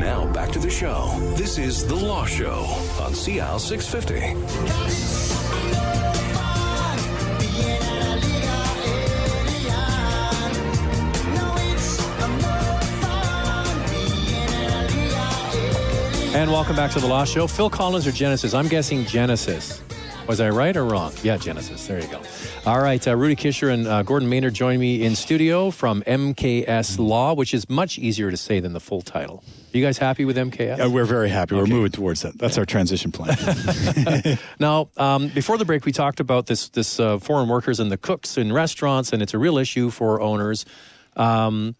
Now back to the show. This is The Law Show on CL 650. And welcome back to The Law Show. Phil Collins or Genesis? I'm guessing Genesis. Was I right or wrong? Yeah, Genesis. There you go. All right. Rudy Kisher and Gordon Maynard join me in studio from MKS Law, which is much easier to say than the full title. Are you guys happy with MKS? Yeah, we're very happy. Okay. We're moving towards that. That's our transition plan. Now, before the break, we talked about this foreign workers and the cooks in restaurants, and it's a real issue for owners. And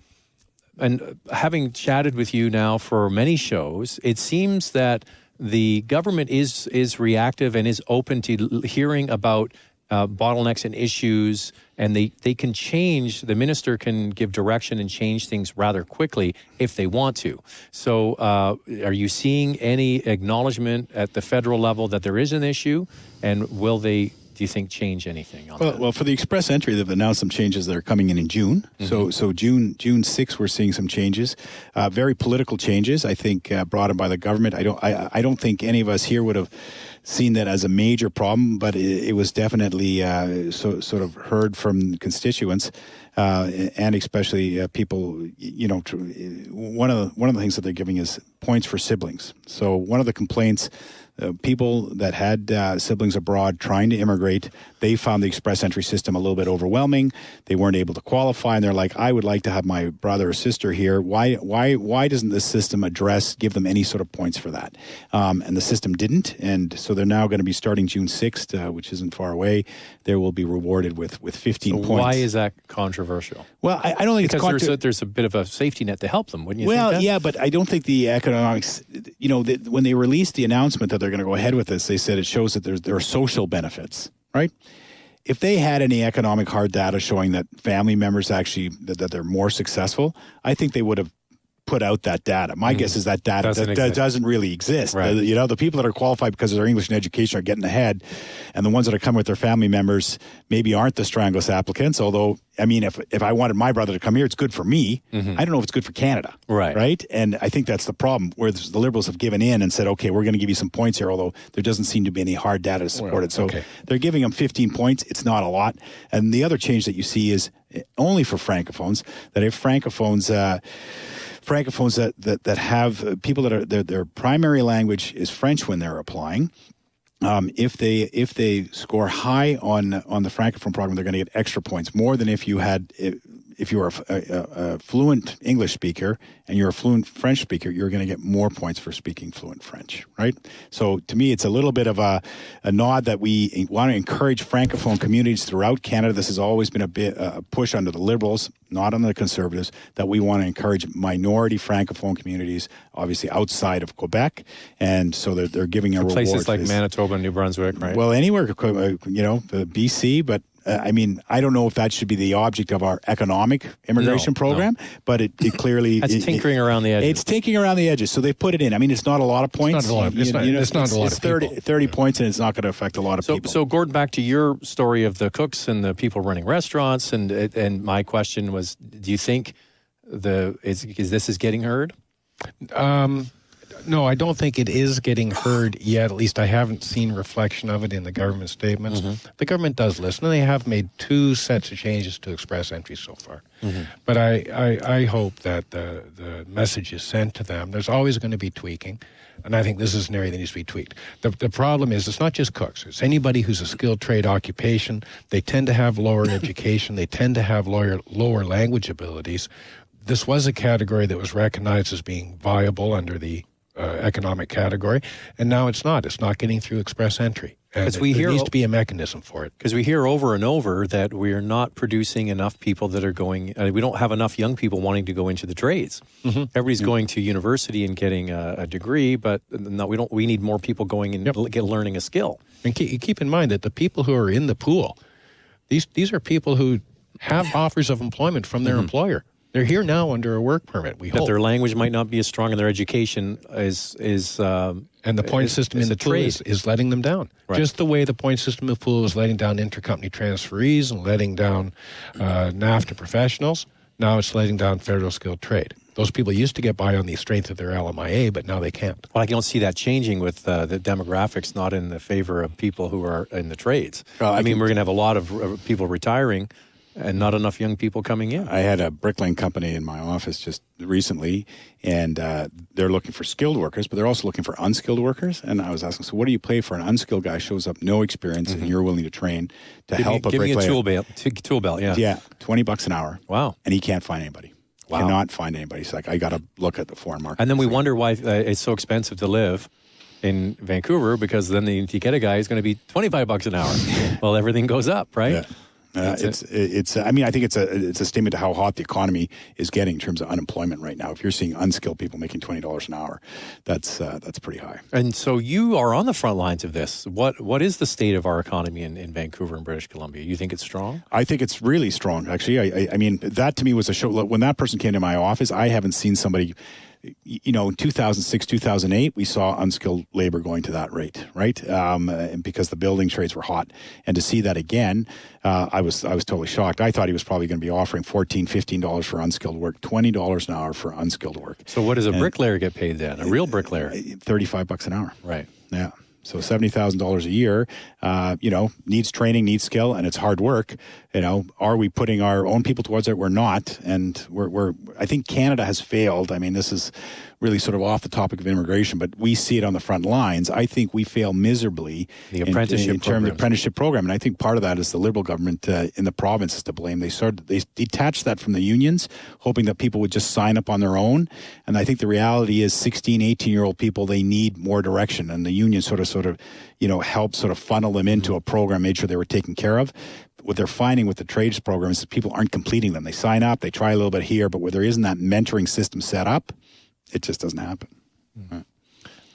having chatted with you now for many shows, it seems that the government is reactive and is open to hearing about bottlenecks and issues, and they can change. The minister can give direction and change things rather quickly if they want to. So are you seeing any acknowledgement at the federal level that there is an issue, and will they, do you think, change anything on that? Well, for the express entry, they've announced some changes that are coming in June. Mm-hmm. So June 6th, we're seeing some changes, very political changes. I think brought in by the government. I don't think any of us here would have seen that as a major problem, but it was definitely sort of heard from constituents and especially people. You know, one of the things that they're giving is points for siblings. So one of the complaints. People that had siblings abroad trying to immigrate, they found the express entry system a little bit overwhelming. They weren't able to qualify, and they're like, I would like to have my brother or sister here. Why doesn't this system give them any sort of points for that? And the system didn't, and so they're now going to be starting June 6th, which isn't far away. They will be rewarded with 15 points. Why is that controversial? Well, I don't think because there's a bit of a safety net to help them, wouldn't you think? Well, yeah, but I don't think the economics, when they released the announcement that they're going to go ahead with this, they said it shows that there are social benefits, right? If they had any economic hard data showing that family members actually, that they're more successful, I think they would have put out that data. My guess is that data doesn't really exist. Right. The people that are qualified because of their English and education are getting ahead, and the ones that are coming with their family members maybe aren't the strongest applicants, although, I mean, if I wanted my brother to come here, it's good for me. Mm-hmm. I don't know if it's good for Canada. Right? And I think that's the problem, where the Liberals have given in and said, okay, we're going to give you some points here, although there doesn't seem to be any hard data to support it. So they're giving them 15 points. It's not a lot. And the other change that you see is only for Francophones, that if Francophones that have people that are their primary language is French when they're applying. If they score high on the Francophone program, they're going to get extra points, more than if you were a fluent English speaker and you're a fluent French speaker, you're going to get more points for speaking fluent French, right? So to me, it's a little bit of a nod that we want to encourage Francophone communities throughout Canada. This has always been a push under the Liberals, not on the Conservatives, that we want to encourage minority Francophone communities, obviously outside of Quebec, and so they're giving a reward. Places like Manitoba and New Brunswick, right? Well, anywhere, BC, but I mean, I don't know if that should be the object of our economic immigration program, but it clearly... That's tinkering around the edges. It's tinkering around the edges, so they put it in. I mean, it's not a lot of points. It's not a lot. It's 30 points, and it's not going to affect a lot of people. So, Gordon, back to your story of the cooks and the people running restaurants, and my question was, do you think this is getting heard? No, I don't think it is getting heard yet. At least I haven't seen reflection of it in the government statements. Mm-hmm. The government does listen, and they have made 2 sets of changes to express entry so far. Mm-hmm. But I hope that the message is sent to them. There's always going to be tweaking, and I think this is an area that needs to be tweaked. The problem is it's not just cooks. It's anybody who's a skilled trade occupation. They tend to have lower education. They tend to have lower language abilities. This was a category that was recognized as being viable under the economic category, and now it's not. It's not getting through express entry. And there needs to be a mechanism for it. Because we hear over and over that we're not producing enough people that are going, we don't have enough young people wanting to go into the trades. Mm-hmm. Everybody's going to university and getting a degree, but no, we need more people going and learning a skill. And keep in mind that the people who are in the pool, these are people who have offers of employment from their employer. They're here now under a work permit, we hope. That their language might not be as strong and their education is and the point system in the pool is letting them down. Right. Just the way the point system in the pool is letting down intercompany transferees and letting down NAFTA professionals, now it's letting down federal skilled trade. Those people used to get by on the strength of their LMIA, but now they can't. Well, I don't see that changing with the demographics not in the favor of people who are in the trades. I mean, we're going to have a lot of people retiring and not enough young people coming in. I had a bricklaying company in my office just recently, and they're looking for skilled workers, but they're also looking for unskilled workers. And I was asking, so what do you pay for an unskilled guy shows up, no experience, and you're willing to train to help a bricklayer? Give me a tool belt, yeah. Yeah, $20 an hour. Wow. And he can't find anybody. Wow. Cannot find anybody. He's like, I got to look at the foreign market. And then we wonder why it's so expensive to live in Vancouver, because then the get a guy is going to be $25 an hour. Well, everything goes up, right? Yeah. It's. I mean, I think it's a statement to how hot the economy is getting in terms of unemployment right now. If you're seeing unskilled people making $20 an hour, that's pretty high. And so you are on the front lines of this. What is the state of our economy in Vancouver and British Columbia? You think it's strong? I think it's really strong, actually. I mean, that to me was a show. When that person came to my office, I haven't seen somebody. In 2006, 2008, we saw unskilled labor going to that rate, right? And because the building trades were hot. And to see that again, I was totally shocked. I thought he was probably going to be offering $14, $15 for unskilled work, $20 an hour for unskilled work. So what does a bricklayer get paid then? A real bricklayer? $35 an hour. Right. Yeah. So $70,000 a year, needs training, needs skill, and it's hard work. Are we putting our own people towards it? We're not. And I think Canada has failed. I mean, this is really sort of off the topic of immigration, but we see it on the front lines. I think we fail miserably in terms of the apprenticeship program. And I think part of that is the Liberal government in the province is to blame. They detached that from the unions, hoping that people would just sign up on their own. And I think the reality is 16, 18-year-old people, they need more direction. And the union sort of helped sort of funnel them into a program, made sure they were taken care of. What they're finding with the trades programs is people aren't completing them. They sign up, they try a little bit here, but where there isn't that mentoring system set up, it just doesn't happen. Right.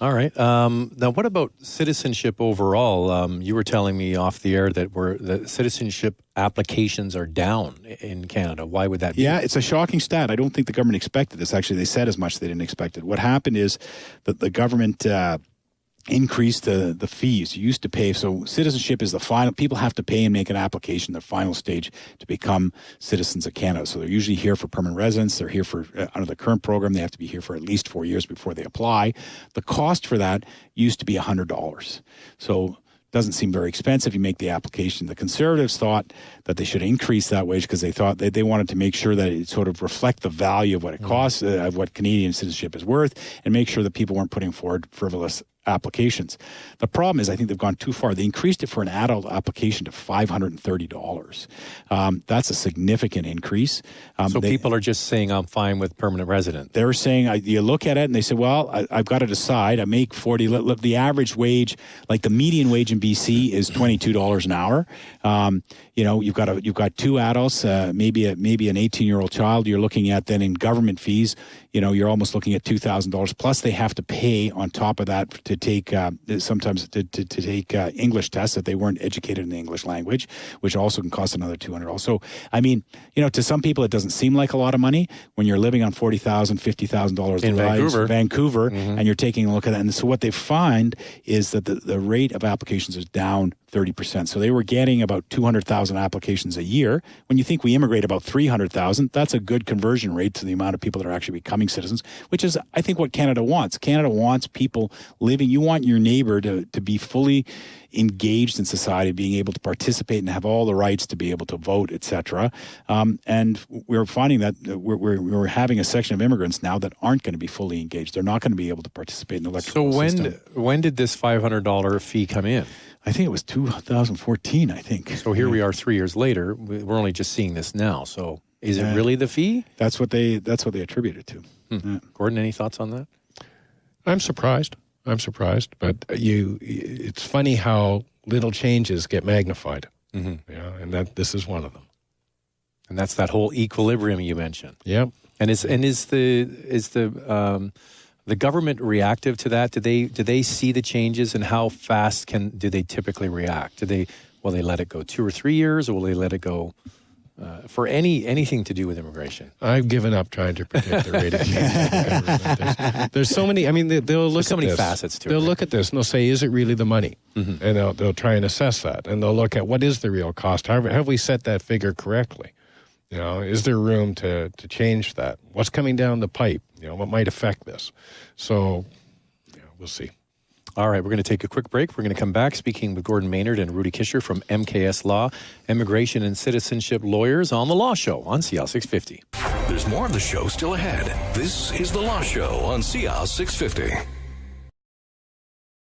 All right. Now, what about citizenship overall? You were telling me off the air that the citizenship applications are down in Canada. Why would that be? Yeah, it's a shocking stat. I don't think the government expected this. Actually, they said as much. They didn't expect it. What happened is that the government increased the fees. You used to pay, so citizenship is the final, people have to pay and make an application, the final stage to become citizens of Canada. So they're usually here for permanent residence. They're here for, under the current program, they have to be here for at least 4 years before they apply. The cost for that used to be $100. So doesn't seem very expensive. You make the application. The Conservatives thought that they should increase that wage because they thought they wanted to make sure that it sort of reflect the value of what it costs, of what Canadian citizenship is worth, and make sure that people weren't putting forward frivolous applications. The problem is I think they've gone too far. They increased it for an adult application to $530. That's a significant increase. So people are just saying, I'm fine with permanent resident. They're saying, you look at it and they say, well, I've got to decide. I make 40. The average wage, like the median wage in BC is $22 an hour. You've got two adults, maybe an 18-year-old child. You're looking at then in government fees, you're almost looking at $2,000. Plus they have to pay on top of that to take sometimes to take English tests if they weren't educated in the English language, which also can cost another $200. So, I mean, to some people it doesn't seem like a lot of money when you're living on $40,000, $50,000 in Vancouver, and you're taking a look at that. And so what they find is that the rate of applications is down 30%. So they were getting about 200,000 applications a year. When you think we immigrate about 300,000, that's a good conversion rate to the amount of people that are actually becoming citizens, which is, I think, what Canada wants. Canada wants people living. You want your neighbor to be fully engaged in society, being able to participate and have all the rights to be able to vote, etc. And we're finding that we're having a section of immigrants now that aren't going to be fully engaged. They're not going to be able to participate in the electoral system. So when did this $500 fee come in? I think it was 2014, I think. So here we are 3 years later. We're only just seeing this now. So is it really the fee? That's what they attribute it to. Yeah. Gordon, any thoughts on that? I'm surprised, but it's funny how little changes get magnified. Mm-hmm. Yeah, and this is one of them. And that's that whole equilibrium you mentioned. Yeah. And is the government reactive to that? Do they see the changes, and how fast do they typically react? Will they let it go 2 or 3 years, or will they let it go for anything to do with immigration? I've given up trying to predict the rate of change of the government. There's so many. I mean, they'll look at so many facets to it. They'll look at this and they'll say, "Is it really the money?" Mm-hmm. And they'll try and assess that, and they'll look at what is the real cost. Have we set that figure correctly? You know, is there room to change that? What's coming down the pipe? You know, what might affect this? So, yeah, we'll see. All right, we're going to take a quick break. We're going to come back speaking with Gordon Maynard and Rudy Kisher from MKS Law, immigration and citizenship lawyers on The Law Show on CL 650. There's more of the show still ahead. This is The Law Show on CL 650.